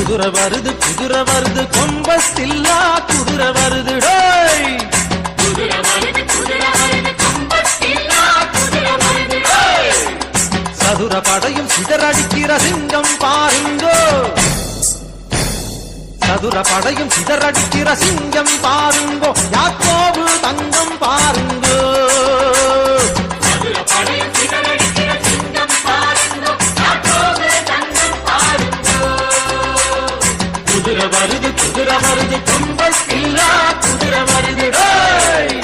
குதிரை வருது கொம்பஸ்தில்லா குதிரை வருது டேய் சதுர படையும் சிதறடிக்கிற சிங்கம் பாருங்கோ சதுர படையும் சிதறடிக்கிற சிங்கம் பாருங்கோ யாக்கோபு தங்கம் பாருங்கோ குதிரை வருது கொம்பஸ்தில்லா குதிரை வருது டேய்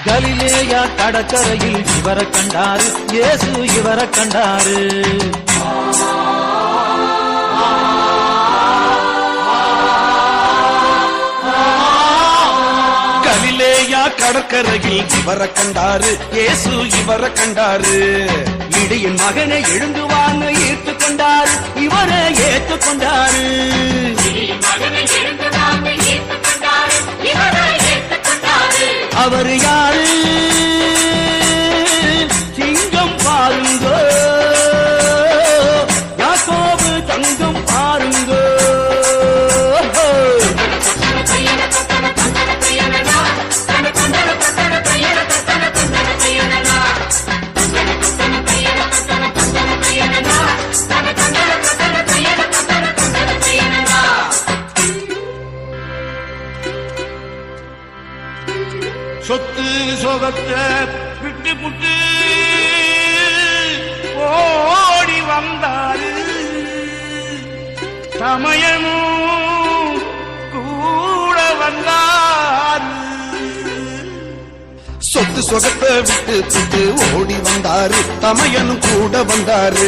கலிலேயா கடற்கரையில் இவரை கண்டாரு இயேசு இவரை கண்டாரு கலிலேயா கடற்கரையில் இவரை கண்டாரு இயேசு இவரை கண்டாரு இடியின் மகனை எழுந்துவான்னு ஏற்றுக்கொண்டாரு இவரை ஏற்றுக்கொண்டாரு அவர் யாரு சிங்கம் பாருங்கோ யாக்கோபு தங்கம் பாருங்கோ சொத்து சொகத்தை விட்டு புட்டு ஓடி வந்தாரு சமயமும் கூட வந்தாரு சொத்து சொகத்தை விட்டு புட்டு ஓடி வந்தாரு தமையனும் கூட வந்தாரு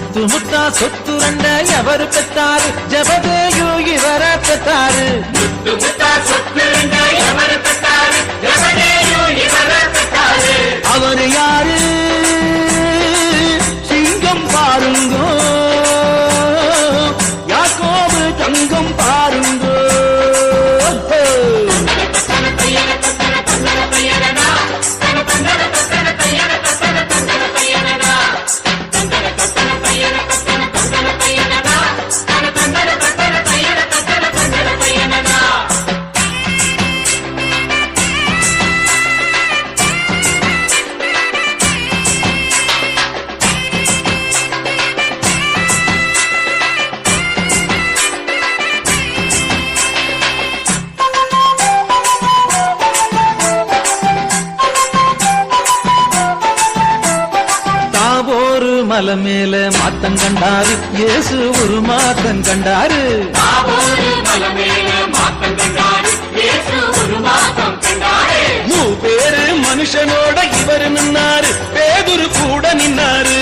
முத்து முத்தா சொத்து ரெண்ட எவரு பெற்றாரு ஜெபதேயு இவரை பெற்றாரு முத்து முத்தா சொத்து ரெண்ட எவரு பெற்றாரு ஜெபதேயு இவரை பெற்றாரு அவர் யாரு சிங்கம் பாருங்கோ யாக்கோபு தங்கம் பாருங்கோ மலை மேல மாத்தம் கண்டாரு இயேசு ஒரு மாத்தம் கண்டாரு பேரு மனுஷனோட இவரு நின்னாரு பேதுரு கூட நின்னாரு